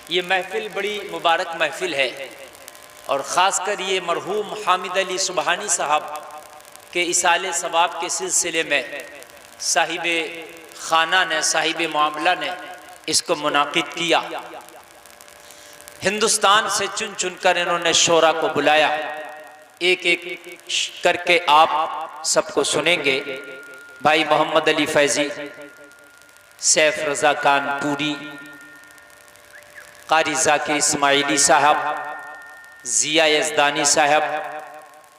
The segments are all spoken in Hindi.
ये महफिल बड़ी मुबारक महफिल है और ख़ासकर ये मरहूम हामिद अली सुबहानी साहब के इसाले सवाब के सिलसिले में साहिब खाना ने, साहिब मामला ने इसको मुनाकिद किया। हिंदुस्तान से चुन चुन कर इन्होंने शोरा को बुलाया। एक एक करके आप सबको सुनेंगे। भाई मोहम्मद अली फैजी, सैफ रजा कानपुरी, कारी जाकिर इस्माइली साहब, जिया यज़दानी साहब,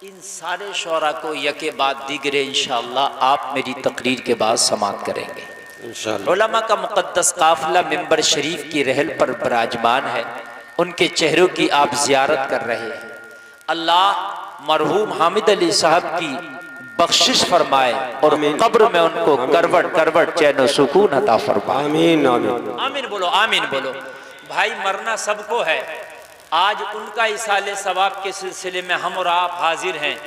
इन सारे शोरा को यके बाद दीगरे इंशाअल्लाह आप मेरी तकरीर के बाद समाअत करेंगे इंशाअल्लाह। उलमा का मुक़द्दस काफ़िला मिंबर शरीफ की रहल पर विराजमान है, उनके चेहरों की आप ज़ियारत कर रहे हैं। अल्लाह मरहूम हामिद अली साहब की बख्शिश फरमाए और कब्र में उनको करवट करवट चैन और सुकून अता फरमाए। आमीन आमीन आमीन बोलो, आमीन बोलो। भाई मरना सबको है। आज उनका इसाले सवाब के सिलसिले में हम और आप हाजिर हैं।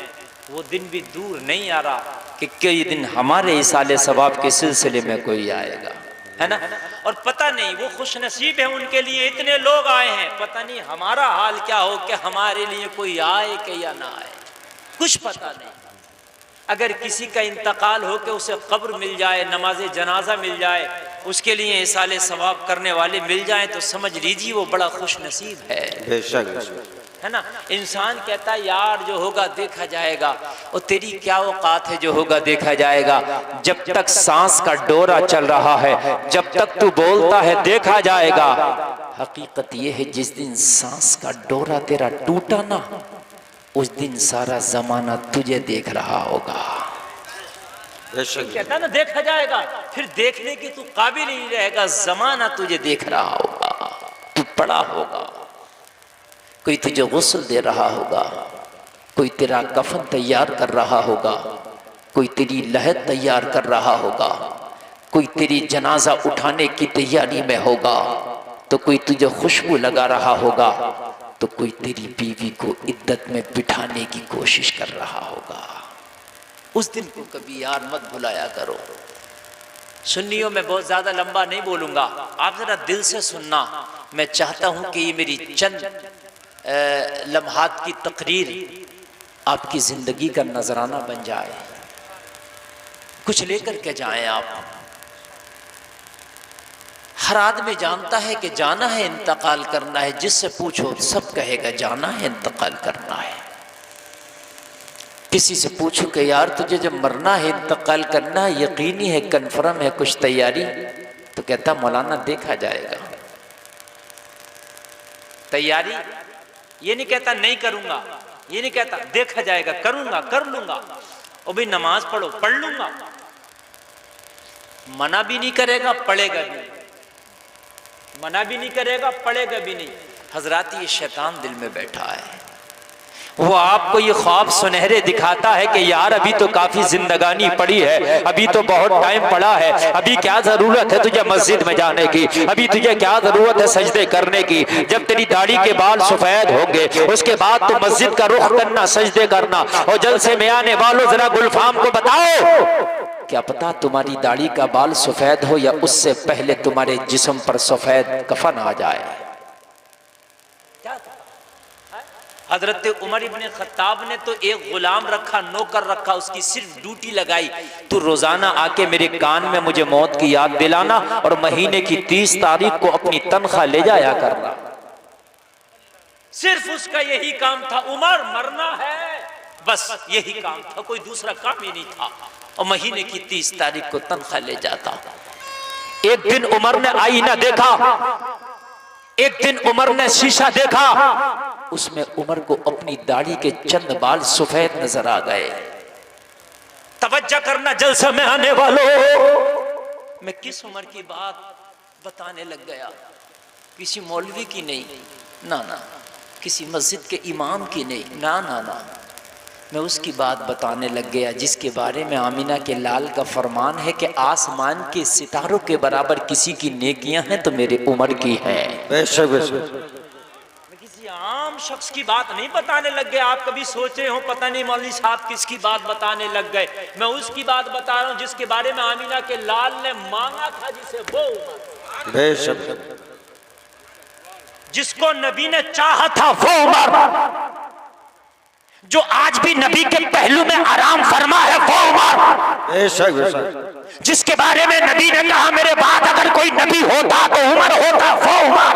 वो दिन भी दूर नहीं आ रहा कि कई दिन हमारे इसाले सवाब के सिलसिले में कोई आएगा, है ना। और पता नहीं वो खुश नसीब है, उनके लिए इतने लोग आए हैं। पता नहीं हमारा हाल क्या हो कि हमारे लिए कोई आए कि या ना आए, कुछ पता नहीं। अगर किसी का इंतकाल हो के उसे कब्र मिल जाए, नमाज जनाजा मिल जाए, उसके लिए इसाले सवाब करने वाले मिल जाए तो समझ लीजिए वो बड़ा खुश नसीब है। बेशक, है ना। इंसान कहता है यार जो होगा देखा जाएगा, और तेरी क्या औकात है जो होगा देखा जाएगा। जब तक सांस का डोरा चल रहा है, जब तक तू बोलता है देखा जाएगा। हकीकत यह है जिस दिन सांस का डोरा तेरा टूटा ना, उस दिन सारा जमाना तुझे देख रहा होगा। कहता ना देखा जाएगा, फिर देखने की तू काबिल ही नहीं रहेगा। जमाना तुझे देख रहा होगा, तू पड़ा होगा, कोई तुझे गुस्ल दे रहा होगा, कोई तेरा कफन तैयार कर रहा होगा, कोई तेरी लहद तैयार कर रहा होगा, कोई तेरी जनाजा उठाने की तैयारी में होगा, तो कोई तुझे खुशबू लगा रहा होगा, तो कोई तेरी बीवी को इद्दत में बिठाने की कोशिश कर रहा होगा। उस दिन को कभी यार मत भुलाया करो। सुन्नियों में बहुत ज्यादा लंबा नहीं बोलूंगा, आप जरा दिल से सुनना। मैं चाहता हूं कि ये मेरी चंद लम्हात की तकरीर आपकी जिंदगी का नजराना बन जाए, कुछ लेकर के जाएं आप। हर आदमी जानता है कि जाना है, इंतकाल करना है। जिससे पूछो सब कहेगा जाना है, इंतकाल करना है। किसी से पूछो कि यार तुझे जब मरना है, इंतकाल करना है, यकीनी है, कन्फर्म है, कुछ तैयारी, तो कहता मौलाना देखा जाएगा। तैयारी ये नहीं कहता नहीं करूंगा, ये नहीं कहता देखा जाएगा, करूंगा, कर लूंगा, और भी नमाज पढ़ो, पढ़ लूंगा। मना भी नहीं करेगा, पढ़ेगा भी, मना भी नहीं करेगा, पढ़ेगा भी नहीं। हजरात ये शैतान दिल में बैठा है, वो आपको ये ख्वाब सुनहरे दिखाता है कि यार अभी तो काफी जिंदगानी पड़ी है, अभी तो बहुत टाइम पड़ा है, अभी क्या जरूरत है तुझे मस्जिद में जाने की, अभी तुझे क्या जरूरत है सजदे करने की। जब तेरी दाढ़ी के बाल सफेद होंगे उसके बाद तो मस्जिद का रुख करना, सजदे करना। और जलसे में आने वालों जरा गुलफाम को बताओ, क्या पता तुम्हारी दाढ़ी का बाल सफेद हो या उससे पहले तुम्हारे जिस्म पर सफेद कफन आ जाए। हजरत उमर इब्ने खत्ताब ने तो एक गुलाम रखा, नौकर रखा, उसकी सिर्फ ड्यूटी लगाई, तू रोजाना आके मेरे कान में मुझे मौत की याद दिलाना और महीने की 30 तारीख को अपनी तनख्वाह ले जाया करना। सिर्फ उसका यही काम था, उमर मरना है, बस यही काम था, कोई दूसरा काम ही नहीं था। और महीने की 30 तारीख को तनख्वाह ले जाता। एक दिन उमर ने आईना देखा, एक दिन उमर ने शीशा देखा, उसमें उमर को अपनी दाढ़ी के चंद बाल सफेद नजर आ गए। तवज्जो करना जलसा में आने वालों, मैं किस उम्र की बात बताने लग गया, किसी मौलवी की नहीं, ना ना, किसी मस्जिद के इमाम की नहीं, ना ना ना, मैं उसकी बात बताने लग गया जिसके बारे में आमिना के लाल का फरमान है कि आसमान के सितारों के बराबर किसी की नेकियां हैं तो मेरे उमर की हैं। बेशक बेशक। मैं किसी आम शख्स की बात नहीं बताने लग गया। आप कभी सोचे हो पता नहीं मौलवी साहब किसकी बात बताने लग गए, मैं उसकी बात बता रहा हूँ जिसके बारे में आमिना के लाल ने मांगा था, जिसे वो उमर। बेशक। जिसको नबी ने चाहा था वो उमर, जो आज भी नबी के पहलू में आराम फरमा है वो उमर, जिसके बारे में नबी ने कहा मेरे बाद अगर कोई नबी होता तो उमर होता वो उमर,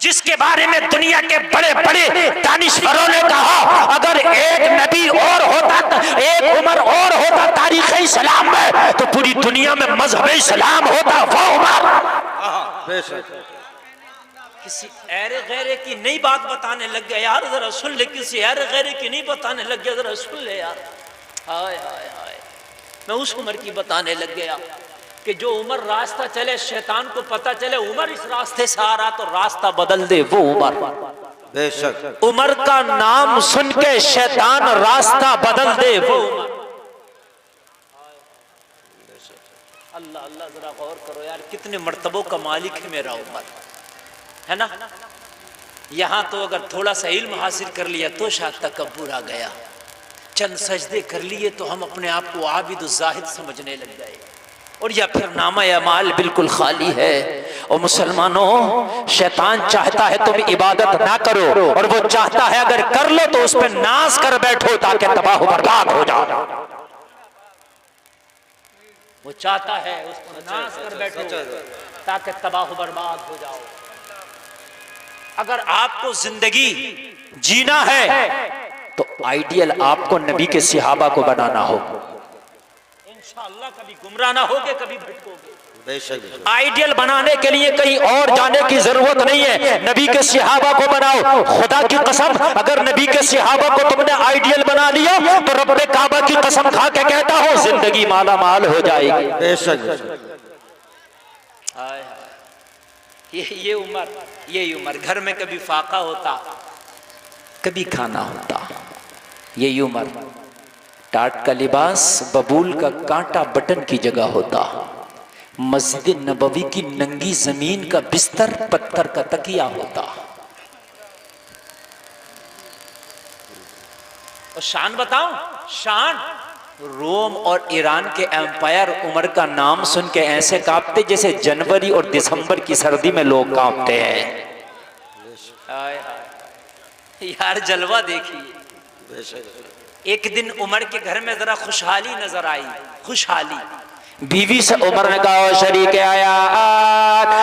जिसके बारे में दुनिया के बड़े बड़े दानिश्वरों ने कहा अगर एक नबी और होता, एक उमर और होता तारीख इस्लाम में तो पूरी दुनिया में मजहब इस्लाम होता वो उमर। किसी ऐरे गैरे की नई बात बताने लग गया यार, जरा सुन ले, किसी ऐरे गैरे की नहीं बताने लग गया, जरा सुन ले यार। हाय हाय हाय, मैं उस उमर की बताने लग गया कि जो उमर रास्ता चले शैतान को पता चले उमर इस रास्ते से आ रहा तो रास्ता बदल दे वो उमर। बेशक उमर का नाम सुन के शैतान रास्ता बदल दे वो उमर। अल्लाह अल्लाह, जरा गौर करो यार, कितने मर्तबों का मालिक है मेरा उमर, है ना। यहां तो अगर थोड़ा सा इल्म हासिल कर लिया तो शायद तकब्बुर आ गया, चंद सजदे कर लिए तो हम अपने आप को आबिद ज़ाहिद समझने लग गए, और या फिर नामा अमाल बिल्कुल खाली है। और मुसलमानों, शैतान चाहता है तुम इबादत ना करो, और वो चाहता है अगर कर लो तो उस पर नाज कर बैठो ताकि तबाह बर्बाद हो जाओ। वो चाहता है उस पर नाज कर बैठो ताकि तबाह बर्बाद हो जाओ। अगर आपको जिंदगी जीना है तो आइडियल आपको नबी के सहाबा को बनाना हो, इंशाअल्लाह कभी गुमराह ना होगे, कभी भटकोगे। आइडियल बनाने के लिए कहीं और जाने की जरूरत नहीं है, नबी के सहाबा को बनाओ। खुदा की कसम, अगर नबी के सहाबा को तुमने आइडियल बना लिया तो रब्बे काबा की कसम खा के कहता हूं जिंदगी माला माल हो जाएगी। ये उम्र, ये उम्र, घर में कभी फाका होता, कभी खाना होता, ये उम्र टाट का लिबास बबूल का कांटा बटन की जगह होता, मस्जिद नबवी की नंगी जमीन का बिस्तर पत्थर का तकिया होता। और शान बताऊं, शान रोम और ईरान के एम्पायर उमर का नाम सुन के ऐसे कांपते जैसे जनवरी और दिसंबर की सर्दी में लोग कांपते हैं। यार जलवा देखिए। एक दिन उमर के घर में जरा खुशहाली नजर आई, खुशहाली। बीवी से उमर ने कहा शरीक आया,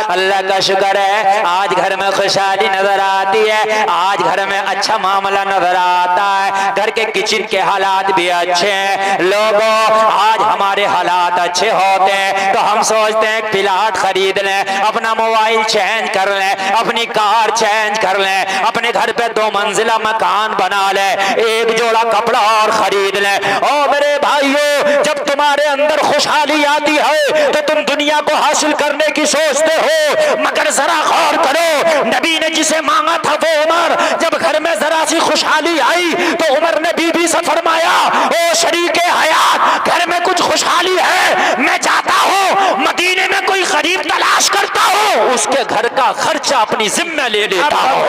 अल्लाह का शुक्र है आज घर में खुशहाली नजर आती है, आज घर में अच्छा मामला नजर आता है, घर के किचन के हालात भी अच्छे हैं। लोगों आज हमारे हालात अच्छे होते हैं तो हम सोचते हैं प्लाट खरीद लें, अपना मोबाइल चेंज कर लें, अपनी कार चेंज कर लें, अपने घर पे 2 मंजिला मकान बना लें, एक जोड़ा कपड़ा और खरीद लें। ओ मेरे भाइयों, जब तुम्हारे अंदर खुशहाली आती है तो तुम दुनिया को हासिल करने की सोचते हो, मगर जरा गौर करो, नबी ने जिसे मांगा था वो उमर, जब घर में जरा सी खुशहाली आई तो उमर ने बीबी से फरमाया ओ शरीके हयात, घर में कुछ खुशहाली है, मैं जाता हूँ मदीने में कोई गरीब तलाश करता हूँ, उसके घर का खर्चा अपनी जिम्मे ले लेता हूँ।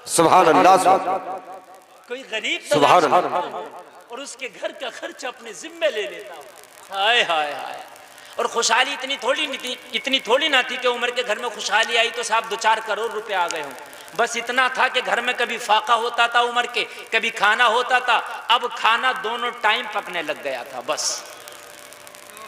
सुभान अल्लाह, कोई गरीब सुभान अल्लाह, और उसके घर का खर्च अपने जिम्मे ले लेता हूँ। हाय हाय हाय। और खुशहाली इतनी थोड़ी ना थी कि उमर के घर में खुशहाली आई तो साहब 2-4 करोड़ रुपए आ गए हों। बस इतना था कि घर में कभी फाका होता था उमर के, कभी खाना होता था, अब खाना दोनों टाइम पकने लग गया था। बस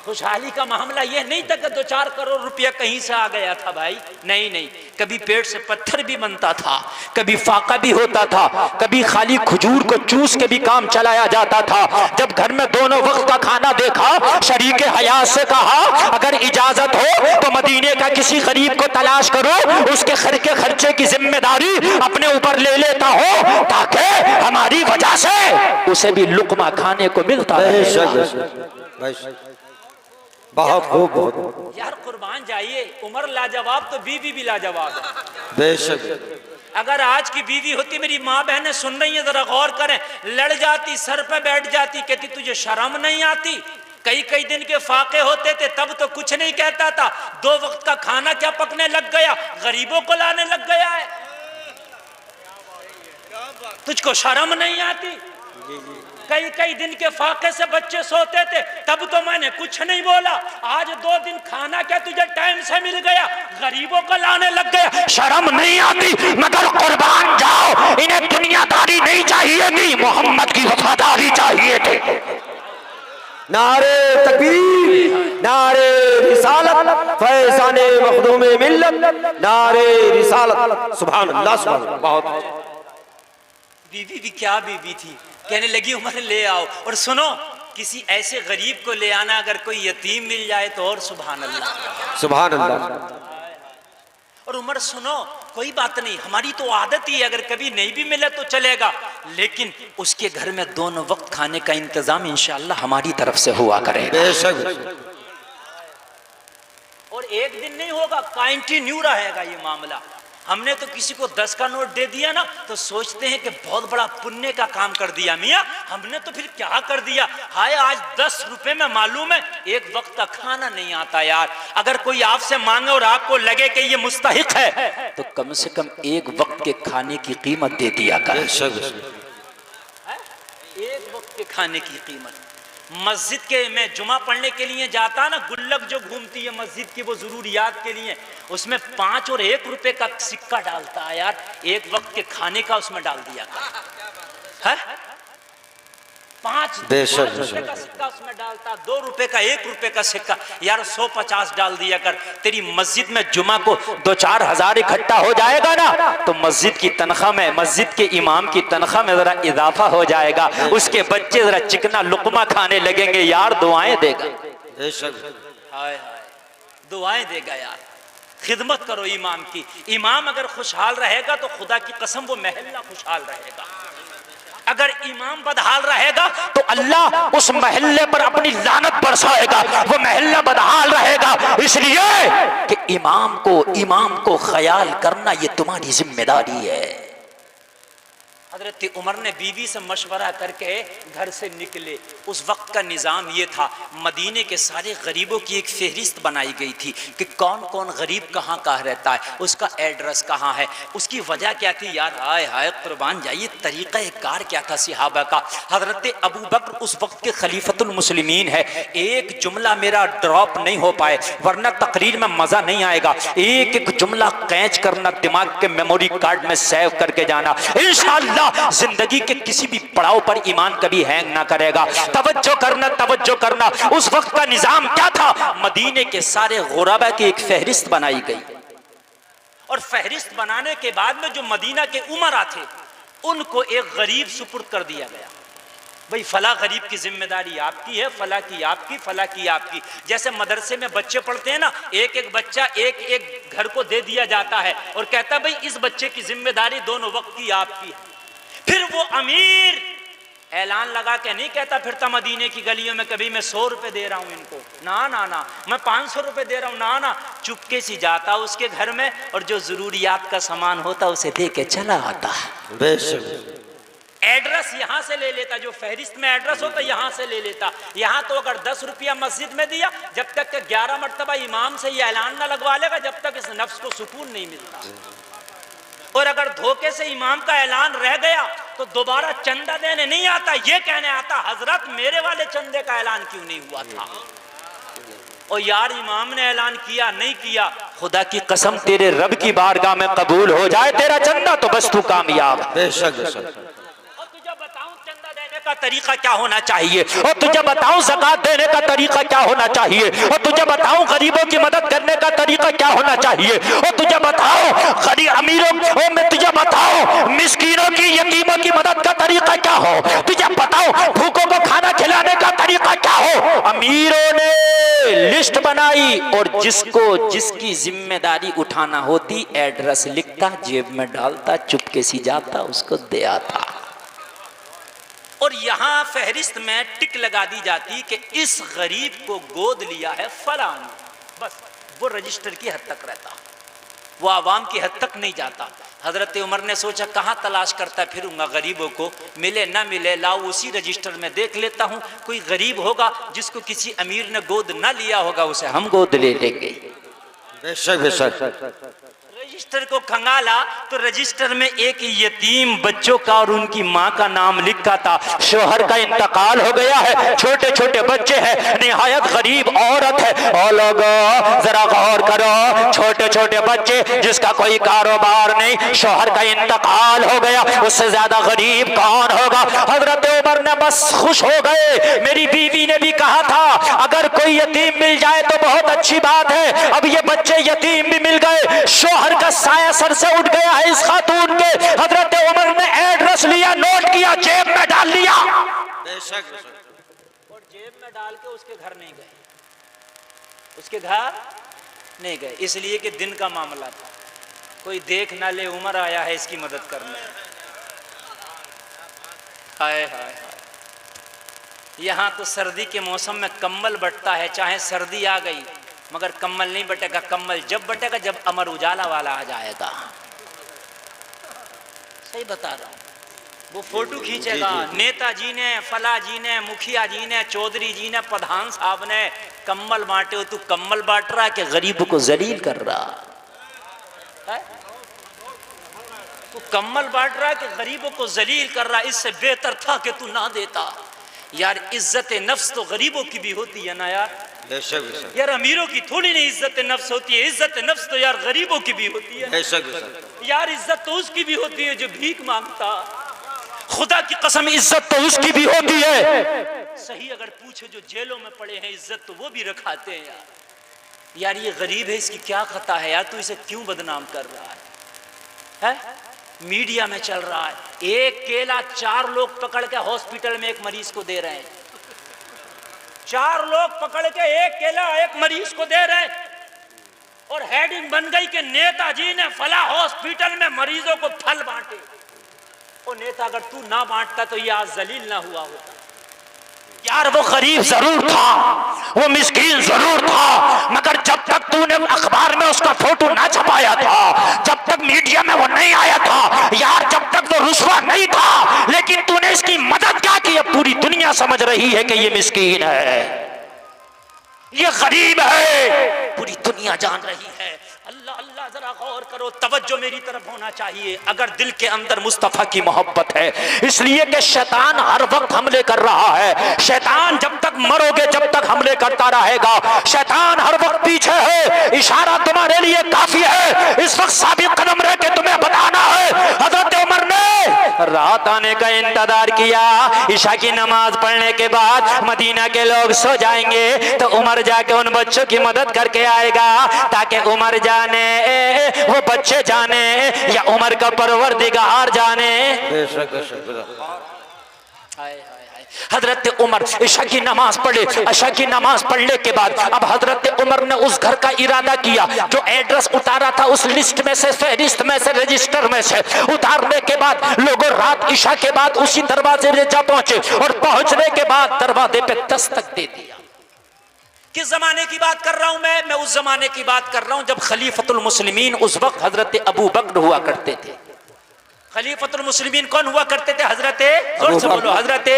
खुशहाली का मामला यह नहीं था कि 2-4 करोड़ रुपया कहीं से आ गया था भाई, नहीं नहीं, कभी पेट से पत्थर भी बनता था, कभी फाका भी होता था, कभी खाली खजूर को चूस के भी काम चलाया जाता था। जब घर में दोनों वक्त का खाना देखा, शरीके हयात से कहा अगर इजाजत हो तो मदीने का किसी गरीब को तलाश करो, उसके घर के खर्चे की जिम्मेदारी अपने ऊपर ले लेता हो ताकि हमारी वजह से उसे भी लुकमा खाने को मिलता है। बहुत खूब, बहुत यार कुर्बान जाइए, उमर लाजवाब तो बीवी भी लाजवाब है। बेशक अगर आज की बीवी होती, मेरी माँ बहनें सुन रही हैं जरा गौर करें, लड़ जाती, सर पे बैठ जाती, कहती तुझे शर्म नहीं आती, कई कई दिन के फाके होते थे तब तो कुछ नहीं कहता था, 2 वक्त का खाना क्या पकने लग गया, गरीबों को लाने लग गया है, तुझको शर्म नहीं आती। कई कई दिन के फाके से बच्चे सोते थे, तब तो मैंने कुछ नहीं बोला। आज 2 दिन खाना क्या तुझे टाइम से मिल गया, गरीबों को लाने लग गया। शर्म नहीं आती? मगर कुर्बान जाओ, इन्हें दुनियादारी नहीं चाहिए थी, मोहम्मद की वफादारी चाहिए थी। नारे तकबीर, नारे रिसालत, फैज़ाने मखदूमे मिल्लत, नारे रिसालत। सुभान अल्लाह, सुभान अल्लाह। बहुत बीवी भी क्या बीवी थी, कहने लगी उमर ले आओ। और सुनो, किसी ऐसे गरीब को ले आना, अगर कोई यतीम मिल जाए तो और सुभान अल्लाह, सुभान अल्लाह। और उमर सुनो, कोई बात नहीं, हमारी तो आदत ही है, अगर कभी नहीं भी मिले तो चलेगा, लेकिन उसके घर में दोनों वक्त खाने का इंतजाम इंशाअल्लाह हमारी तरफ से हुआ करेगा। बेशक। और एक दिन नहीं होगा, कंटिन्यू रहेगा ये मामला। हमने तो किसी को 10 का नोट दे दिया ना, तो सोचते हैं कि बहुत बड़ा पुण्य का काम कर दिया मियाँ, हमने तो फिर क्या कर दिया। हाय, आज 10 रुपए में मालूम है एक वक्त का खाना नहीं आता यार। अगर कोई आपसे मांगे और आपको लगे कि ये मुस्तहिक है, तो कम से कम एक वक्त के खाने की कीमत दे दिया कर। एक वक्त के खाने की कीमत। मस्जिद के में जुमा पढ़ने के लिए जाता ना, गुल्लक जो घूमती है मस्जिद की वो जरूरियात के लिए, उसमें 5 और 1 रुपए का सिक्का डालता है यार, एक वक्त के खाने का उसमें डाल दिया है। 5 रुपए का सिक्का उसमें डालता, 2 रुपए का, 1 रुपए का सिक्का, यार 150 डाल दिया कर। तेरी मस्जिद में जुमा को 2-4 हजार इकट्ठा हो जाएगा ना, तो मस्जिद की तनख्वाह में, मस्जिद के इमाम की तनख्वाह में जरा इजाफा हो जाएगा, उसके बच्चे जरा चिकना लुकमा खाने लगेंगे यार, दुआएं देगा। हाय हाय, दुआएं देगा यार। खिदमत करो इमाम की। इमाम अगर खुशहाल रहेगा तो खुदा की कसम वो महल्ला खुशहाल रहेगा। अगर इमाम बदहाल रहेगा तो अल्लाह उस महल्ले पर अपनी लानत बरसाएगा, वो महल्ला बदहाल रहेगा। इसलिए कि इमाम को ख्याल करना ये तुम्हारी जिम्मेदारी है। हजरत उमर ने बीवी से मशवरा करके घर से निकले। उस वक्त का निज़ाम ये था, मदीने के सारे गरीबों की एक फहरिस्त बनाई गई थी कि कौन कौन गरीब कहाँ कहाँ रहता है, उसका एड्रेस कहाँ है, उसकी वजह क्या थी। यार हाय हाय कुर्बान जाइए, तरीक़ा कार क्या था सहाबा का। हजरत अबू बकर उस वक्त के खलीफतुल मुस्लिमीन है। एक जुमला मेरा ड्रॉप नहीं हो पाए, वरना तकरीर में मज़ा नहीं आएगा। एक एक जुमला कैच करना, दिमाग के मेमोरी कार्ड में सेव करके जाना, इंशाअल्लाह जिंदगी के किसी भी पड़ाव पर ईमान कभी हैंग ना करेगा। तवज्जो करना, तवज्जो करना। उस वक्त का निजाम क्या था, मदीने के सारे गुरबा की एक फहरिस्त बनाई गई, और फहरिस्त बनाने के बाद में जो मदीना के उमरा थे उनको एक गरीब सुपुर्द कर दिया गया। भाई फला गरीब की जिम्मेदारी आपकी है, फला की आपकी, फला की आपकी। जैसे मदरसे में बच्चे पढ़ते हैं ना, एक एक बच्चा एक एक घर को दे दिया जाता है और कहता है भाई इस बच्चे की जिम्मेदारी दोनों वक्त की आपकी है। फिर वो अमीर ऐलान लगा के नहीं कहता फिरता मदीने की गलियों में कभी मैं 100 रुपए दे रहा हूं इनको, ना ना ना, मैं 500 रुपए दे रहा हूं, ना ना, चुपके से जाता उसके घर में और जो जरूरियात का सामान होता उसे दे के चला आता। एड्रेस यहां से ले लेता, जो फहरिस्त में एड्रेस होता यहां से ले लेता। यहां तो अगर 10 रुपया मस्जिद में दिया, जब तक के 11 मरतबा इमाम से ये ऐलान ना लगवा लेगा, जब तक इस नफ्स को सुकून नहीं मिलता। और अगर धोखे से इमाम का ऐलान रह गया तो दोबारा चंदा देने नहीं आता, ये कहने आता हजरत मेरे वाले चंदे का ऐलान क्यों नहीं हुआ था। और यार इमाम ने ऐलान किया नहीं किया, खुदा की कसम तेरे रब की बारगाह में कबूल हो जाए तेरा चंदा तो बस तू कामयाब। बेशक। का तरीका क्या होना चाहिए, और तुझे बताऊं ज़कात देने का तरीका क्या होना चाहिए, और तुझे बताऊं गरीबों की मदद करने का तरीका क्या होना चाहिए, और तुझे बताऊं गरीब अमीरों, और मैं तुझे बताऊं मिस्कीनों की, यतीमों की मदद का तरीका क्या हो, तुझे बताऊं भूखों को खाना खिलाने का तरीका क्या हो। अमीरों ने लिस्ट बनाई और जिसको जिसकी जिम्मेदारी उठाना होती एड्रेस लिखता, जेब में डालता, चुपके से जाता, उसको दे आता। और यहां फहरिस्त में टिक लगा दी जाती कि इस गरीब को गोद लिया है फलां, बस वो रजिस्टर की हद तक रहता, वो आवाम की हद तक नहीं जाता। हजरत उमर ने सोचा कहाँ तलाश करता फिरूंगा गरीबों को, मिले ना मिले लाओ उसी रजिस्टर में देख लेता हूँ, कोई गरीब होगा जिसको किसी अमीर ने गोद ना लिया होगा, उसे हम गोद ले लेंगे। रजिस्टर को खंगाला तो रजिस्टर में एक यतीम बच्चों का और उनकी माँ का नाम लिखा था। शोहर का इंतकाल हो गया है, छोटे छोटे बच्चे हैं, निहायत गरीब औरत है। और लोगों जरा गौर करो, छोटे छोटे बच्चे, जिसका कोई कारोबार नहीं, शोहर का इंतकाल हो गया, उससे ज्यादा गरीब कौन होगा। हजरत उमर ने बस खुश हो गए। मेरी बीवी ने भी कहा था अगर कोई यतीम मिल जाए तो बहुत अच्छी बात है। अब ये बच्चे यतीम भी मिल गए, शोहर का साया सर से उठ गया है इस खातून के। हजरत उमर ने एड्रेस लिया, नोट किया, जेब में डाल लिया और जेब में डाल के उसके घर नहीं गए, उसके घर नहीं गए, इसलिए कि दिन का मामला था, कोई देख ना ले उमर आया है इसकी मदद करने। हाय हाय हाय, यहाँ तो सर्दी के मौसम में कम्बल बटता है, चाहे सर्दी आ गई मगर कम्बल नहीं बटेगा। कम्बल जब बटेगा जब अमर उजाला वाला आ जाएगा। सही बता रहा हूँ। वो फोटो खींचेगा, नेताजी ने, फला जी ने, मुखिया जी ने, चौधरी जी ने, प्रधान साहब ने कम्बल बांटे हो, तू कम्बल बांट रहा कि गरीबों को जलील कर रहा है? तू कम्बल बांट रहा कि गरीबों को जलील कर रहा। इससे बेहतर था कि तू ना देता। यार इज्जत नफ्स तो गरीबों की भी होती है ना यार। यार अमीरों की थोड़ी नहीं इज्जत नफ्स होती है, इज्जत नफ्स तो यार गरीबों की भी होती है। यार इज्जत तो उसकी भी होती है जो भीख मांगता। खुदा की कसम इज्जत तो उसकी भी होती है। सही अगर पूछे जो जेलों में पड़े हैं, इज्जत तो वो भी रखाते हैं यार। यार ये गरीब है, इसकी क्या खता है यार, तू इसे क्यों बदनाम कर रहा है? मीडिया में चल रहा है, एक केला 4 लोग पकड़ के हॉस्पिटल में एक मरीज को दे रहे हैं। 4 लोग पकड़ के एक केला एक मरीज को दे रहे हैं और हेडिंग बन गई कि नेताजी ने फला हॉस्पिटल में मरीजों को फल बांटे। ओ नेता, अगर तू ना बांटता तो ये आज जलील ना हुआ होता। यार वो गरीब जरूर था, वो मिस्कीन जरूर था, मगर जब तक तूने अखबार में उसका फोटो ना छपाया था, जब तक मीडिया में वो नहीं आया था, यार जब तक वो रुस्वा नहीं था, लेकिन तूने इसकी मदद क्या की। अब पूरी दुनिया समझ रही है कि ये मिस्कीन है, ये गरीब है, पूरी दुनिया जान रही है। अल्लाह अल्लाह, जरा गौर करो, तवज्जो मेरी तरफ होना चाहिए। अगर दिल के अंदर मुस्तफा की मोहब्बत है, इसलिए कि शैतान हर वक्त हमले कर रहा है। शैतान जब तक मरोगे जब तक हमले करता रहेगा। शैतान हर वक्त पीछे है। इशारा तुम्हारे लिए काफी है, इस वक्त साबित कदम रह के तुम्हें बताना है। हजरत उमर ने रात आने का इंतजार किया। ईशा की नमाज पढ़ने के बाद मदीना के लोग सो जाएंगे तो उमर जाके उन बच्चों की मदद करके आएगा, ताकि उमर जाने, वो बच्चे जाने या उमर का परवरदिगार जाने। हजरत उमर इशा की नमाज पढ़े। इशा की नमाज पढ़ने के बाद अब हजरत उमर ने उस घर का इरादा किया जो एड्रेस उतारा था, उस लिस्ट में से, फहरिस्त में से, रजिस्टर में से उतारने के बाद लोगों रात इशा के बाद उसी दरवाजे में जा पहुंचे और पहुंचने के बाद दरवाजे पे दस्तक दे दिया। किस जमाने की बात कर रहा हूं मैं उस जमाने की बात कर रहा हूं जब खलीफतुल मुस्लिमीन उस वक्त हजरत अबू बकर हुआ करते थे। खलीफतुल मुस्लिमीन कौन हुआ करते थे? जोर से बोलो, हजरत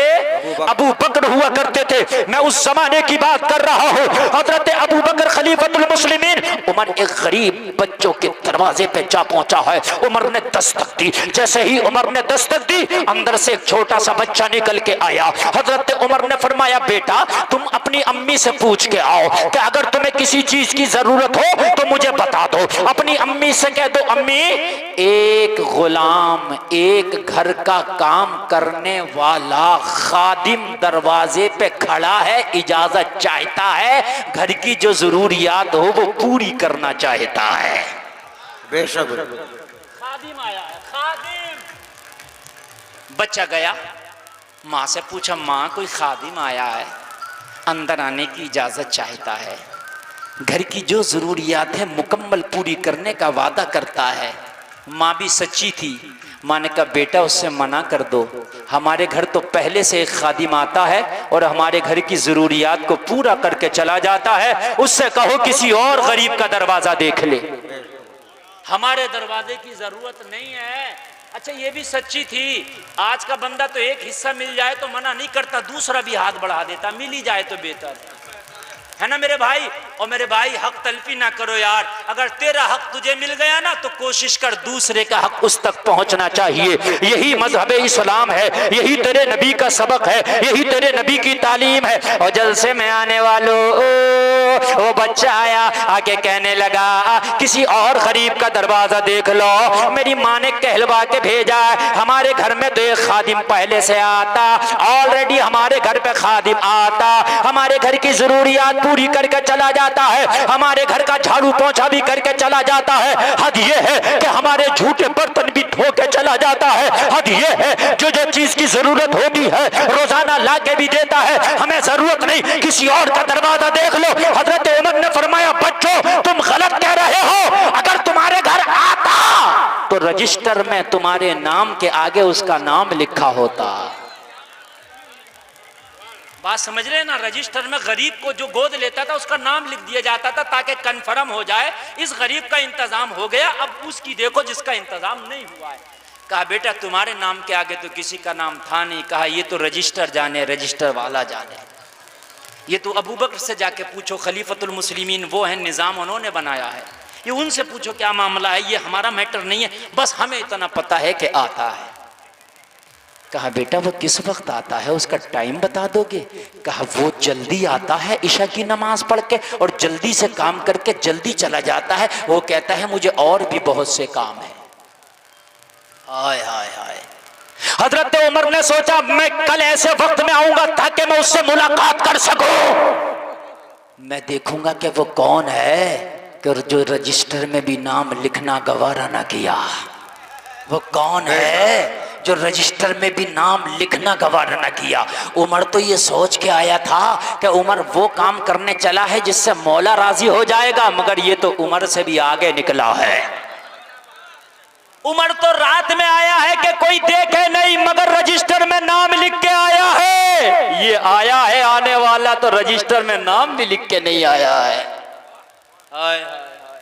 अबू बकर हुआ करते थे। मैं उस जमाने की बात कर रहा हूँ। हजरत अबू बकर खलीफतुल मुस्लिमीन। उमर एक गरीब बच्चों के दरवाजे पे जा पहुंचा है। उमर ने दस्तक दी। जैसे ही उमर ने दस्तक दी, अंदर से एक छोटा सा बच्चा निकल के आया। हजरत उमर ने फरमाया, बेटा तुम अपनी अम्मी से पूछ के आओ कि अगर तुम्हें किसी चीज की जरूरत हो तो मुझे बता दो। अपनी अम्मी से कह दो, अम्मी एक गुलाम, एक घर का काम करने वाला खादिम दरवाजे पे खड़ा है, इजाजत चाहता है, घर की जो जरूरियात हो वो पूरी करना चाहता है। बेशक खादिम आया है, खादिम। बच्चा गया, माँ से पूछा, माँ कोई खादिम आया है, अंदर आने की इजाजत चाहता है, घर की जो जरूरियात है मुकम्मल पूरी करने का वादा करता है। माँ भी सच्ची थी। माँ ने कहा, बेटा उससे मना कर दो, हमारे घर तो पहले से एक खादिम आता है और हमारे घर की जरूरियात को पूरा करके चला जाता है, उससे कहो किसी और गरीब का दरवाजा देख ले, हमारे दरवाजे की जरूरत नहीं है। अच्छा ये भी सच्ची थी। आज का बंदा तो एक हिस्सा मिल जाए तो मना नहीं करता, दूसरा भी हाथ बढ़ा देता, मिल ही जाए तो बेहतर है ना मेरे भाई। और मेरे भाई हक तलफी ना करो यार, अगर तेरा हक तुझे मिल गया ना तो कोशिश कर दूसरे का हक उस तक पहुंचना चाहिए। यही मजहब इस्लाम है, यही तेरे नबी का सबक है, यही तेरे नबी की तालीम है। और जलसे में आने वालों, वो बच्चा आया, आके कहने लगा किसी और गरीब का दरवाजा देख लो, मेरी माँ ने कहलवा के भेजा है। हमारे घर में तो एक खादिम पहले से आता, ऑलरेडी हमारे घर पे खादिम आता, हमारे घर की जरूरियात पूरी करके चला जाता है, हमारे घर का झाड़ू पोंछा भी करके चला जाता है। हद ये है कि हमारे झूठे बर्तन भी धो के चला जाता है। हद ये है जो जो चीज की जरूरत होती है रोजाना ला के भी देता है। हमें जरूरत नहीं किसी और का दरवाजा देख लो। हजरत उमर ने फरमाया बच्चों तुम गलत कह रहे हो, अगर तुम्हारे घर आता तो रजिस्टर में तुम्हारे नाम के आगे उसका नाम लिखा होता। बात समझ रहे हैं ना, रजिस्टर में गरीब को जो गोद लेता था उसका नाम लिख दिया जाता था ताकि कंफर्म हो जाए इस गरीब का इंतजाम हो गया, अब उसकी देखो जिसका इंतजाम नहीं हुआ है। कहा बेटा तुम्हारे नाम के आगे तो किसी का नाम था नहीं। कहा ये तो रजिस्टर जाने, रजिस्टर वाला जाने, ये तो अबू बकर से जाके पूछो, खलीफतुल मुस्लिमीन वो है, निज़ाम उन्होंने बनाया है, ये उनसे पूछो क्या मामला है, ये हमारा मैटर नहीं है, बस हमें इतना पता है कि आता है। कहा बेटा वो किस वक्त आता है, उसका टाइम बता दोगे? कहा वो जल्दी आता है इशा की नमाज पढ़ के और जल्दी से काम करके जल्दी चला जाता है। वो कहता है मुझे और भी बहुत से काम है। हाय हाय हाय। हजरत उमर ने सोचा मैं कल ऐसे वक्त में आऊंगा ताकि मैं उससे मुलाकात कर सकूं, मैं देखूंगा कि वो कौन है कि जो रजिस्टर में भी नाम लिखना गवारा ना किया। वो कौन है जो रजिस्टर में भी नाम लिखना गवारा ना किया। उमर तो ये सोच के आया था कि उमर वो काम करने चला है जिससे मौला राजी हो जाएगा, मगर ये तो उमर से भी आगे निकला है। उमर तो रात में आया है कि कोई देखे नहीं, मगर रजिस्टर में नाम लिख के आया है। ये आया है आने वाला तो रजिस्टर में नाम भी लिख के नहीं आया है। हाय हाय हाय।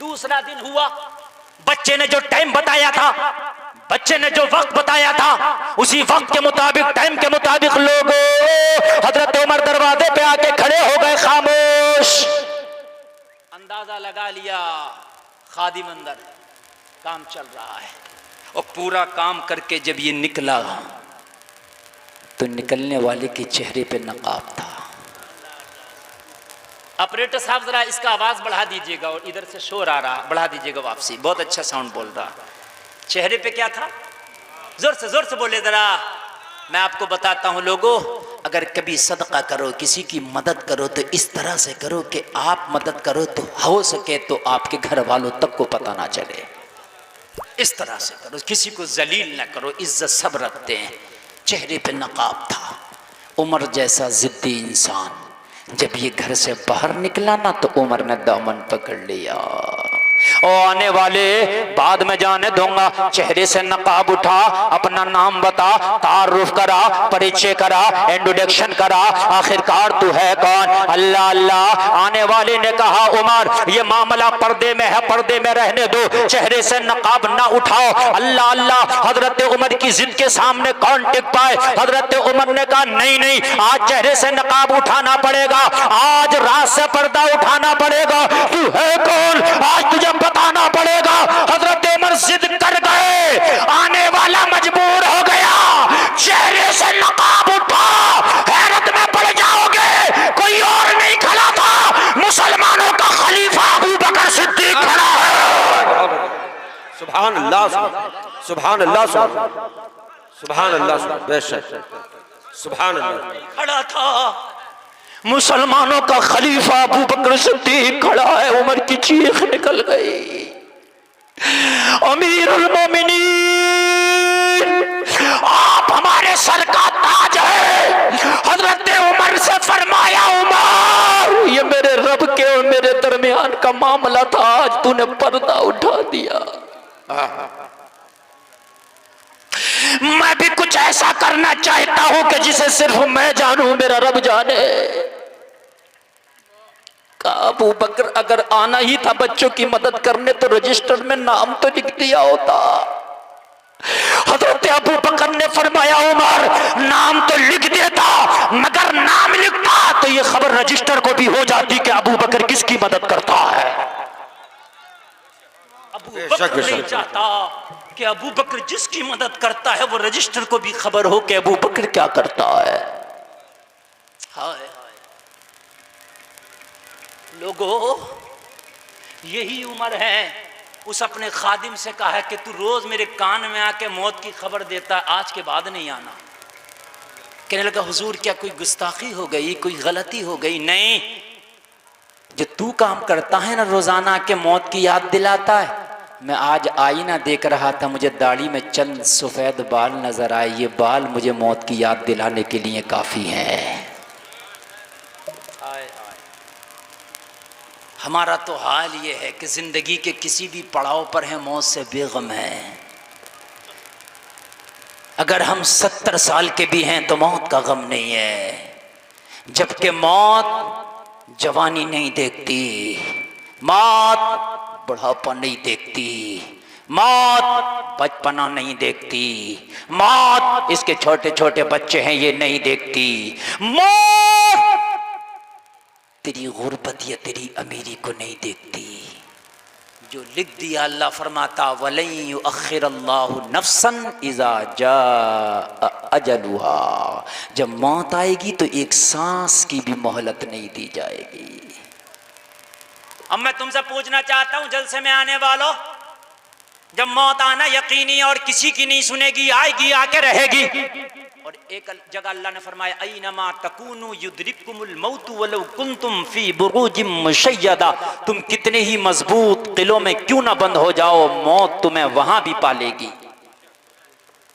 दूसरा दिन हुआ, बच्चे ने जो टाइम बताया था, बच्चे ने जो वक्त बताया था, उसी वक्त के मुताबिक, टाइम के मुताबिक लोग हजरत उमर दरवाजे पे आके खड़े हो गए खामोश। अंदाजा लगा लिया खादिम अंदर काम चल रहा है। और पूरा काम करके जब ये निकला तो निकलने वाले के चेहरे पे नकाब था। ऑपरेटर साहब जरा इसका आवाज बढ़ा दीजिएगा, और इधर से शोर आ रहा, बढ़ा दीजिएगा वापसी, बहुत अच्छा साउंड बोल रहा। चेहरे पे क्या था? जोर से बोले जरा। मैं आपको बताता हूं लोगों, अगर कभी सदका करो, किसी की मदद करो तो इस तरह से करो कि आप मदद करो तो हो सके तो आपके घर वालों तक को पता ना चले। इस तरह से करो, किसी को जलील ना करो, इज्जत सब रखते हैं। चेहरे पे नकाब था। उमर जैसा जिद्दी इंसान जब ये घर से बाहर निकला ना तो उमर ने दामन पकड़ लिया। और आने वाले बाद में जाने दूंगा, चेहरे से नकाब उठा, अपना नाम बता, तारुफ करा, परिचय करा, इंट्रोडक्शन करा, आखिरकार तू है कौन? अल्लाह अल्लाह। आने वाले ने कहा उमर ये मामला पर्दे में है, पर्दे में रहने दो, चेहरे से नकाब ना उठाओ। अल्लाह अल्लाह। हजरत उमर की जिद के सामने कौन टिक पाए? हजरत उमर ने कहा नहीं नहीं, आज चेहरे से नकाब उठाना पड़ेगा, आज रात से पर्दा उठाना पड़ेगा। तू है कौन? आज तुझे बताना पड़ेगा। हजरत उमर जिद कर गए, आने वाला मजबूर हो गया, चेहरे से नकाब उठा, हैरत में पड़ जाओगे, कोई और नहीं खड़ा था, मुसलमानों का खलीफा अबू बकर सिद्दीक खड़ा है। सुभान अल्लाह, सुभान अल्लाह, सुभान अल्लाह, बेशक सुभान अल्लाह। खड़ा था, मुसलमानों का खलीफा अबू बकर सिद्दीक खड़ा है। उमर की चीख निकल गई, अमीरुल मोमिनीन आप हमारे सर का ताज है। हजरत उमर से फरमाया उमर ये मेरे रब के और मेरे दरमियान का मामला था, आज तूने पर्दा उठा दिया। मैं भी कुछ ऐसा करना चाहता हूं कि जिसे सिर्फ मैं जानूं, मेरा रब जाने। अबू बकर अगर आना ही था बच्चों की मदद करने तो रजिस्टर में नाम तो लिख दिया होता। हजरत अबू बकर ने फरमाया उमर नाम तो लिख देता, मगर नाम लिखता तो ये खबर रजिस्टर को भी हो जाती कि अबू बकर किसकी मदद करता है। अबू बकर नहीं चाहता कि अबू बकर जिसकी मदद करता है वो रजिस्टर को भी खबर हो कि अबू बकर क्या करता है। हाय हाय लोगों, यही उम्र है। उस अपने खादिम से कहा है कि तू रोज मेरे कान में आके मौत की खबर देता है, आज के बाद नहीं आना। कहने लगा हुजूर क्या कोई गुस्ताखी हो गई, कोई गलती हो गई? नहीं, जो तू काम करता है ना रोजाना के मौत की याद दिलाता है। मैं आज आईना देख रहा था, मुझे दाढ़ी में चंद सफेद बाल नजर आए, ये बाल मुझे मौत की याद दिलाने के लिए काफी है। हमारा तो हाल ये है कि जिंदगी के किसी भी पड़ाव पर है मौत से बेगम है। अगर हम 70 साल के भी हैं तो मौत का गम नहीं है, जबकि मौत जवानी नहीं देखती, मौत बुढ़ापा नहीं देखती, मौत बचपना नहीं देखती, मौत इसके छोटे छोटे बच्चे हैं ये नहीं देखती, मौत तेरी गुर्बत या तेरी अमीरी को नहीं देखती। जो लिख दिया अल्लाह फरमाता वलन युअख्खिरल्लाहु नफ्सन इज़ा जाअ अजलुहा, जब मौत आएगी तो एक सांस की भी मोहलत नहीं दी जाएगी। अब मैं तुमसे पूछना चाहता हूं जलसे में आने वालों, जब मौत आना यकीनी और किसी की नहीं सुनेगी, आएगी आके रहेगी। और एक जगह अल्लाह ने फरमाया ऐनमा तकूनु युद्रिकुमुल मौतु वलौ कुंतुम फी बुरूजिम मुशय्यदा, तुम कितने ही मजबूत किलों में क्यों ना बंद हो जाओ, मौत तुम्हें वहां भी पालेगी।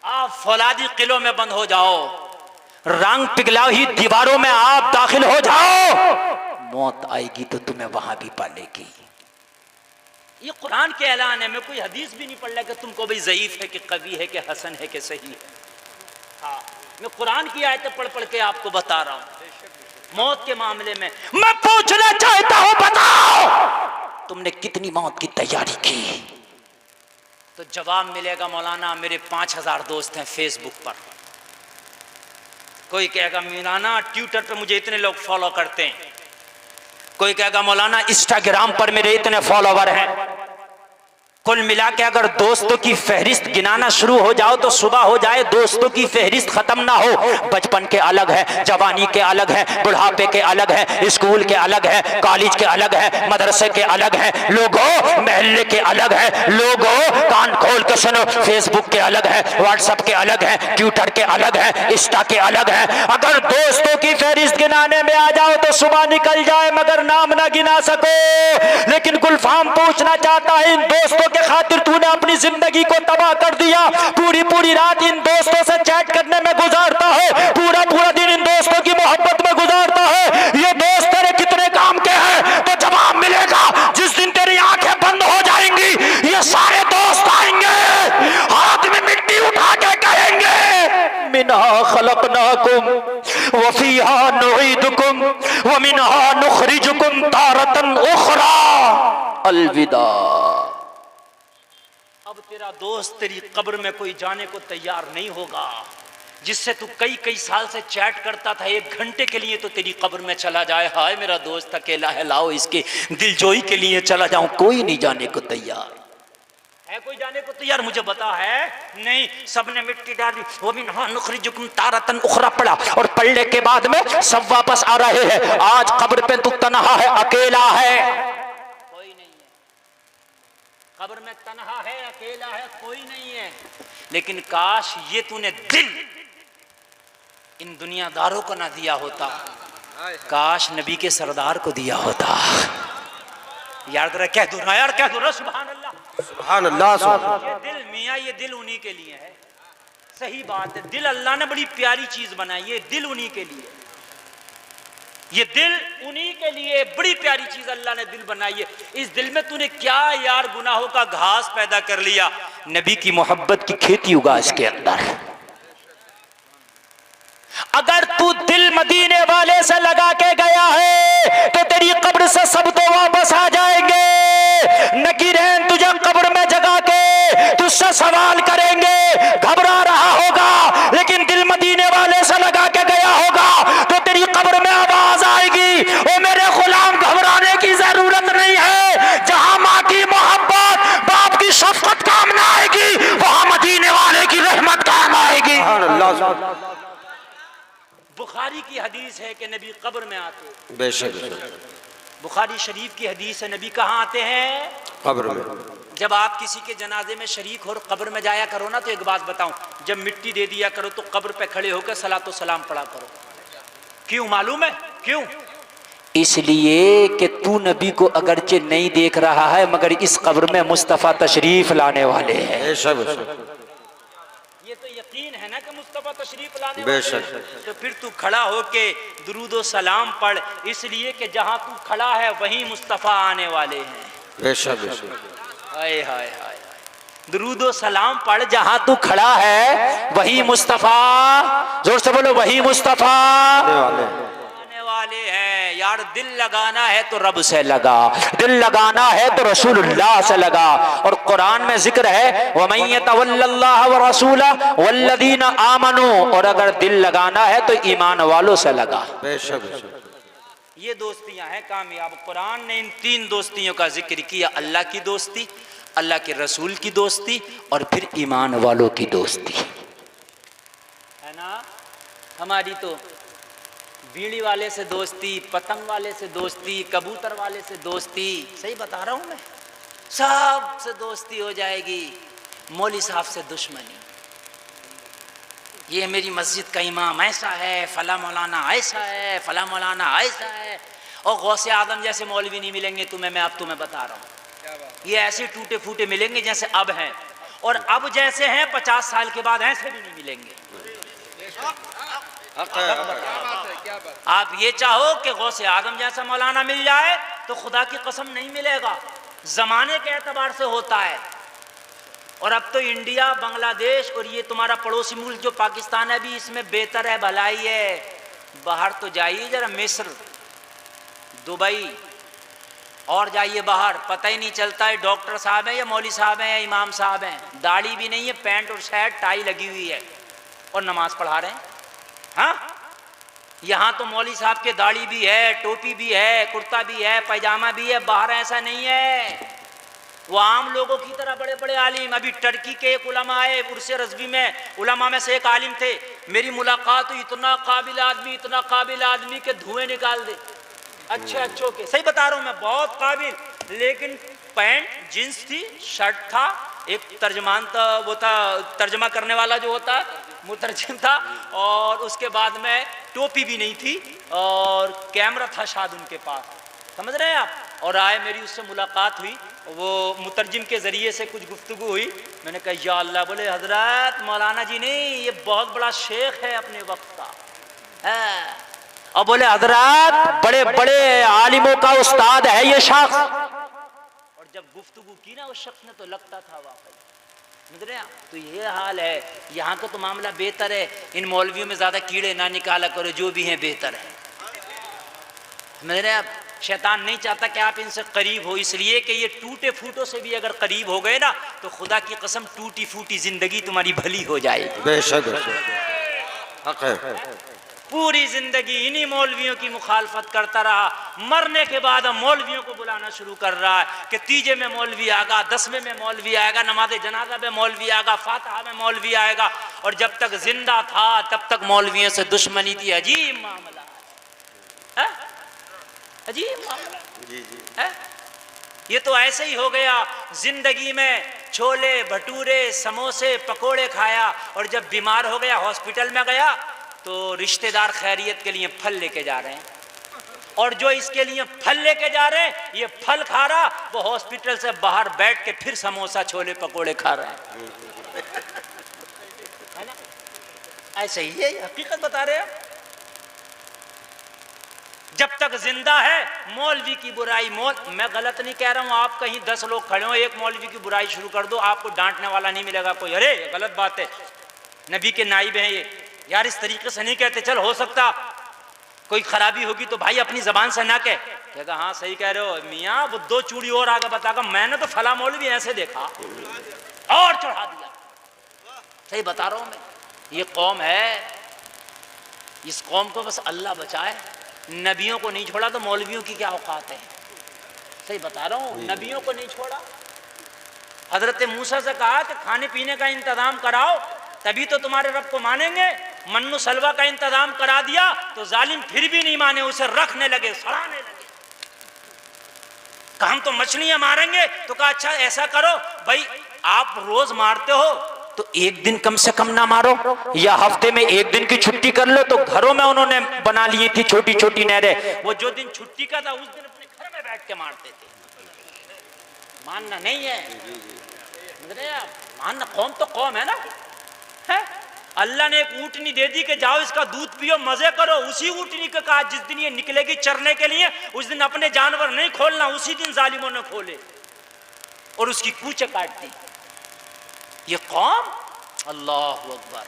आप फौलादी किलों में बंद हो जाओ, रंग पिघला ही दीवारों में आप दाखिल हो जाओ, मौत आएगी तो तुम्हें वहां भी पालेगी। ये कुरान के ऐलान है। मैं कोई हदीस भी नहीं पढ़ रहा कि तुमको भाई ज़ईफ है कि कवी है कि हसन है कि सही है। हाँ, मैं कुरान की आयतें पढ़ पढ़ के आपको बता रहा हूं। मौत के मामले में मैं पूछना चाहता हूं, बताओ तुमने कितनी मौत की तैयारी की? तो जवाब मिलेगा मौलाना मेरे 5000 दोस्त हैं फेसबुक पर। कोई कहेगा मौलाना ट्विटर पे मुझे इतने लोग फॉलो करते हैं, कोई कहेगा मौलाना इंस्टाग्राम पर मेरे इतने फॉलोवर हैं। कुल मिला के अगर दोस्तों की फहरिस्त गिनाना शुरू हो जाओ तो सुबह हो जाए, दोस्तों की फहरिस्त खत्म ना हो। बचपन के अलग है, जवानी के अलग है, बुढ़ापे के अलग है, स्कूल के अलग है, कॉलेज के अलग है, मदरसे के अलग है, लोगों महल्ले के अलग है, लोगों कान खोल के सुनो, फेसबुक के अलग है, व्हाट्सएप के अलग है, ट्विटर के अलग है, इंस्टा के अलग है। अगर दोस्तों की फहरिस्त गिनाने में आ जाओ तो सुबह निकल जाए मगर नाम ना गिना सको। लेकिन गुलफाम पूछना चाहता है, इन दोस्तों के खातिर तूने अपनी जिंदगी को तबाह कर दिया। पूरी पूरी रात इन दोस्तों से चैट करने में गुजारता है, पूरा पूरा दिन इन दोस्तों की मोहब्बत में गुजारता है। ये दोस्त तेरे कितने काम के हैं? तो जवाब मिलेगा जिस दिन तेरी आंखें बंद हो जाएंगी, ये सारे दोस्त आएंगे, हाथ में मिट्टी उठा के कहेंगे मिनहा खलकनाकुम व फीहा नुईदुकुम व मिनहा नुखरिजुकुम तारतन उखरा अलविदा। अब तेरा दोस्त तेरी कब्र में कोई जाने को तैयार नहीं होगा, जिससे तू कई कई साल से चैट करता था, 1 घंटे के लिए तो तेरी कब्र में चला जाए, हाय मेरा दोस्त अकेला है, लाओ इसके दिलजोई के लिए चला जाऊं, कोई नहीं जाने को तैयार है। कोई जाने को तैयार मुझे बता है? नहीं, सबने मिट्टी डाली, वो भी नुखरिजुकुम तारतन उखरा पड़ा, और पढ़ने के बाद में सब वापस आ रहे हैं। आज कब्र पे तू तन्हा है, अकेला है, कोई नहीं है। कब्र में तन्हा है, अकेला है, कोई नहीं है। लेकिन काश ये तूने दिल इन दुनियादारों को ना दिया होता, काश नबी के सरदार को दिया होता। यार जरा कह दो ना, यार कह दो ना, सुभान अल्लाह सुभान अल्लाह। ये दिल मियाँ, ये दिल उन्हीं के लिए है। सही बात है, दिल अल्लाह ने बड़ी प्यारी चीज बनाई, ये दिल उन्हीं के लिए, ये दिल उन्हीं के लिए, बड़ी प्यारी चीज अल्लाह ने दिल बनाई है। इस दिल में तूने क्या यार गुनाहों का घास पैदा कर लिया, नबी की मोहब्बत की खेती उगा इसके अंदर। अगर तू दिल मदीने वाले से लगा के गया है तो तेरी कब्र से सब तो वापस आ जाएंगे। नकीरें तुझे कब्र में जगा के तुझसे सवाल करेंगे, बुखारी की हदीस है कि नबी कब्र में आते हैं। बेशक बुखारी शरीफ की हदीस है, नबी कहाँ आते हैं? कब्र में। जब आप किसी के जनाजे में शरीक हो और कब्र में जाया करो ना, तो एक बात बताऊं, जब मिट्टी दे दिया करो तो कब्र पे खड़े होकर सलातो सलाम पढ़ा करो। क्यों मालूम है? क्यों? इसलिए कि तू नबी को अगरचे नहीं देख रहा है, मगर इस कब्र में मुस्तफ़ा तशरीफ लाने वाले हैं। ये तो यकीन है ना कि मुस्तफ़ा तशरीफ लाने वाले हैं। तो फिर तू खड़ा होके दुरूदो सलाम पढ़, इसलिए कि जहां तू खड़ा है वहीं मुस्तफ़ा आने वाले हैं। बेशक हाय हाय हाय, दुरूदो सलाम पढ़, जहां तू खड़ा है वही मुस्तफ़ा, जोर से बोलो, वही मुस्तफ़ा आने वाले हैं। यार दिल लगाना है तो रब से लगा, दिल लगाना है तो रसूलुल्लाह से लगा। और कुरान में जिक्र है वमन यतवल्लल्लाह व रसूलहु वल्लज़ीना आमनू, और अगर दिल लगाना है तो ईमान वालों से लगा। बेशक ये दोस्तियां हैं कामयाब। कुरान ने इन 3 दोस्तियों का जिक्र किया, अल्लाह की दोस्ती, अल्लाह के रसूल की दोस्ती और फिर ईमान वालों की दोस्ती, है ना। हमारी तो बीड़ी वाले से दोस्ती, पतंग वाले से दोस्ती, कबूतर वाले से दोस्ती, सही बता रहा हूं मैं, सब से दोस्ती हो जाएगी। मौली साहब से दुश्मनी, ये मेरी मस्जिद का इमाम ऐसा है, फला मौलाना ऐसा है, फला मौलाना ऐसा है, और गौसे आदम जैसे मौलवी नहीं मिलेंगे तुम्हें, मैं अब तुम्हें बता रहा हूँ। ये ऐसे टूटे फूटे मिलेंगे जैसे अब हैं, और अब जैसे हैं 50 साल के बाद ऐसे भी नहीं मिलेंगे। आप ये चाहो कि गौसे आदम जैसा मौलाना मिल जाए तो खुदा की कसम नहीं मिलेगा, जमाने के एतबार से होता है। और अब तो इंडिया, बांग्लादेश और ये तुम्हारा पड़ोसी मुल्क जो पाकिस्तान है भी इसमें बेहतर है, भलाई है। बाहर तो जाइए जरा, मिस्र, दुबई और जाइए बाहर, पता ही नहीं चलता है डॉक्टर साहब है या मौली साहब हैं या इमाम साहब हैं। दाढ़ी भी नहीं है, पैंट और शर्ट टाई लगी हुई है और नमाज पढ़ा रहे हैं। हाँ, यहाँ तो मौली साहब के दाढ़ी भी है, टोपी भी है, कुर्ता भी है, पैजामा भी है। बाहर ऐसा नहीं है, वो आम लोगों की तरह बड़े बड़े आलिम। अभी टर्की के एक उलमा आए, उर्से रज़वी में उलमा में से एक आलिम थे, मेरी मुलाकात हुई, इतना काबिल आदमी, इतना काबिल आदमी के धुएं निकाल दे अच्छे अच्छों के, सही बता रहा हूँ मैं, बहुत काबिल। लेकिन पैंट जींस थी, शर्ट था, एक तर्जमान था, वो था तर्जमा करने वाला जो होता है, मुतरजिम था, और उसके बाद में टोपी भी नहीं थी और कैमरा था शायद उनके पास, समझ रहे हैं आप। और आए, मेरी उससे मुलाकात हुई, वो मुतरजिम के ज़रिए से कुछ गुफ्तगू हुई। मैंने कहा या अल्लाह, बोले हजरत मौलाना जी नहीं, ये बहुत बड़ा शेख है अपने वक्त का है। और बोले हजरत बड़े बड़े आलिमों का उस्ताद है ये शख्स। और जब गुफ्तगू की ना उस शख्स ने तो लगता था वाकई, समझ रहे हैं। तो ये हाल है, यहाँ का तो मामला बेहतर है। इन मौलवियों में ज़्यादा कीड़े ना निकाला करो, जो भी हैं बेहतर है, समझ रहे हैं आप। शैतान नहीं चाहता कि आप इनसे करीब हो, इसलिए कि ये टूटे फूटों से भी अगर करीब हो गए ना तो खुदा की कसम टूटी फूटी जिंदगी तुम्हारी भली हो जाएगी। बेशक पूरी जिंदगी इन्हीं मौलवियों की मुखालफत करता रहा, मरने के बाद अब मौलवियों को बुलाना शुरू कर रहा है कि तीजे में मौलवी आएगा, 10वें में मौलवी आएगा, नमाज जनाजा में मौलवी आएगा, फातिहा में मौलवी आएगा। और जब तक जिंदा था तब तक मौलवियों से दुश्मनी थी। अजीब मामला है, अजीब मामला है। ये तो ऐसे ही हो गया, जिंदगी में छोले भटूरे समोसे पकोड़े खाया, और जब बीमार हो गया हॉस्पिटल में गया तो रिश्तेदार खैरियत के लिए फल लेके जा रहे हैं, और जो इसके लिए फल लेके जा रहे हैं ये फल खा रहा, वो हॉस्पिटल से बाहर बैठ के फिर समोसा छोले पकोड़े खा रहे हैं, है ना। ऐसे ही है, हकीकत बता रहे हैं। जब तक जिंदा है मौलवी की बुराई, मैं गलत नहीं कह रहा हूं, आप कहीं 10 लोग खड़े हो, एक मौलवी की बुराई शुरू कर दो, आपको डांटने वाला नहीं मिलेगा कोई, अरे ये गलत बात है, नबी के नाइब हैं ये, यार इस तरीके से नहीं कहते, चल हो सकता कोई खराबी होगी तो भाई अपनी जबान से ना कहेगा हाँ सही कह रहे हो मियाँ, वो 2 चूड़ी और आगे बतागा, मैंने तो फला मौलवी ऐसे देखा और चढ़ा दिया। सही बता रहा हूं मैं, ये कौम है, इस कौम को बस अल्लाह बचाए। नबियों को नहीं छोड़ा तो मौलवियों की क्या औकात है, सही बता रहा हूँ, नबियों को नहीं छोड़ा। हजरत मूसा से कहा कि खाने पीने का इंतजाम कराओ तभी तो तुम्हारे रब को मानेंगे, मन्नू सलवा का इंतजाम करा दिया तो जालिम फिर भी नहीं माने, उसे रखने लगे, सड़ाने लगे। कहा हम तो मछलियां मारेंगे। तो कहा अच्छा ऐसा करो भाई, आप रोज मारते हो तो एक दिन कम से कम ना मारो, या हफ्ते में एक दिन की छुट्टी कर लो। तो घरों में उन्होंने बना ली थी छोटी छोटी नहरें, वो जो दिन छुट्टी का था उस दिन अपने घर में बैठ के मारते थे। मानना नहीं है, मानना, कौम तो कौम है ना, है? अल्लाह ने एक ऊँटनी दे दी कि जाओ इसका दूध पियो, मजे करो। उसी ऊँटनी के कहा जिस दिन ये निकलेगी चरने के लिए उस दिन अपने जानवर नहीं खोलना, उसी दिन जालिमों ने खोले और उसकी कूचे काट दी। ये कौम, अल्लाह अकबर,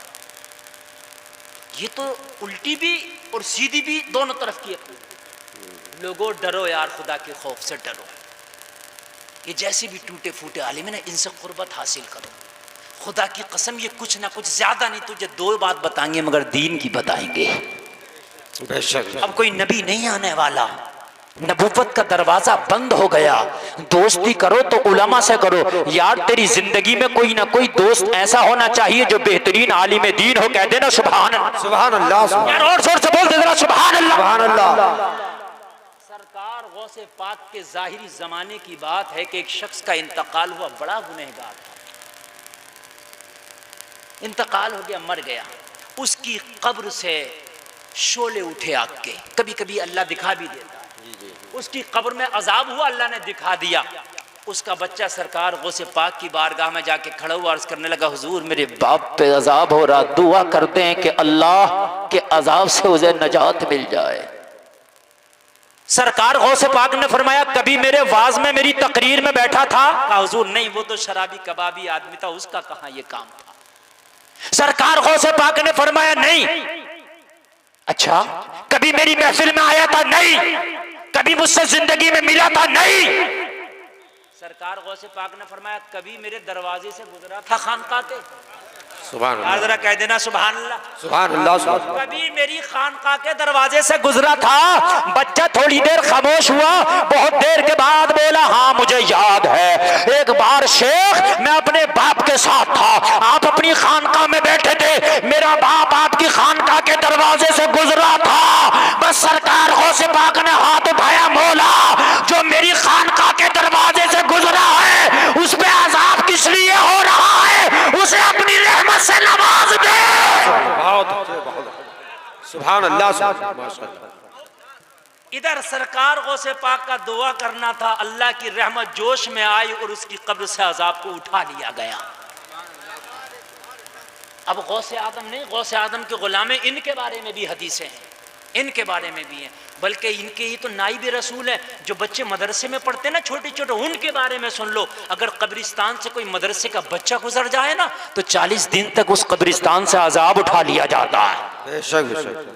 ये तो उल्टी भी और सीधी भी दोनों तरफ की है। लोगों डरो यार, खुदा के खौफ से डरो। ये जैसे भी टूटे फूटे आलिम है ना, इनसे कुर्बत हासिल करो। खुदा की कसम ये कुछ ना कुछ ज्यादा नहीं तुझे दो बात बताएंगे मगर दीन की बताएंगे। बेशक। अब कोई नबी नहीं आने वाला, नबूवत का दरवाजा बंद हो गया। दोस्ती करो तो उलमा से करो यार। तेरी जिंदगी में कोई ना कोई दोस्त ऐसा होना चाहिए जो बेहतरीन आलिम दीन हो। कह देना सुभान अल्लाह, सुभान अल्लाह, यार और जोर से बोल दे जरा सुभान अल्लाह, सुभान अल्लाह। सरकार गौसे पाक के जाहिरी जमाने की बात है कि एक शख्स का इंतकाल हुआ, बड़ा गुनहगार था, इंतकाल हो गया, मर गया। उसकी कब्र से शोले उठे आग के, कभी कभी अल्लाह दिखा भी देता है। उसकी कब्र में अजाब हुआ, अल्लाह ने दिखा दिया। उसका बच्चा सरकार गौसे पाक की बारगाह में जाके खड़ा हुआ, अर्ज करने लगा हुजूर मेरे बाप पे अजाब हो रहा, दुआ करते हैं कि अल्लाह के अजाब से उसे नजात मिल जाए। सरकार गौसे पाक ने फरमाया कभी मेरे वाज में मेरी तकरीर में बैठा था? कहा हुजूर नहीं, वो तो शराबी कबाबी आदमी था, उसका कहां ये काम था। सरकार गौसे पाक ने फरमाया नहीं। अच्छा कभी मेरी महफिल में आया था? नहीं। कभी मुझसे जिंदगी में मिला था? नहीं। सरकार गौसे पाक ने फरमाया कभी मेरे दरवाजे से गुजरा था खानका के? सुभान अल्लाह, जरा कह देना सुभान अल्लाह, सुभान अल्लाह। कभी मेरी खानका के दरवाजे से गुजरा था? बच्चा थोड़ी देर खामोश हुआ, बहुत देर के बाद बोला हाँ मुझे याद है, एक बार शेख मैं अपने बाप के साथ था, आप अपनी खानका में बैठे थे, मेरा बाप आपकी खानका के दरवाजे से गुजरा था। बस सरकार गौसे पाक ने हाथ उठाया, मौला जो मेरी खानका के दरवाजे से गुजरा है उस पे अजाब किस लिए हो रहा है, उसे अपनी रहमत से नवाज दे। सुभान अल्लाह, माशाअल्लाह। इधर सरकार गौसे पाक का दुआ करना था, अल्लाह की रहमत जोश में आई और उसकी कब्र से अजाब को उठा लिया गया। अब गौसे आदम नहीं, गौसे आदम के गुलाम, इनके बारे में भी हदीसें हैं, इनके बारे में भी हैं, बल्कि इनके ही तो नाइब रसूल है। जो बच्चे मदरसे में पढ़ते ना छोटे छोटे, उनके बारे में सुन लो। अगर कब्रिस्तान से कोई मदरसे का बच्चा गुजर जाए ना तो 40 दिन तक उस कब्रिस्तान से अजाब उठा लिया जाता है। बेशक बेशक।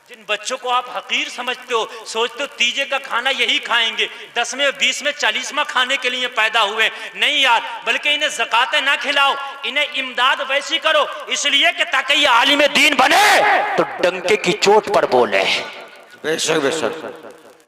जिन बच्चों को आप हकीर समझते हो, सोचते हो तीजे का खाना यही खाएंगे, 10 में 20 में 40वां खाने के लिए पैदा हुए, नहीं यार, बल्कि इन्हें ज़कातें ना खिलाओ, इन्हें इमदाद वैसी करो, इसलिए कि ताकि ये आलिम दीन बने तो डंके की चोट पर बोले। बेशक बेशक।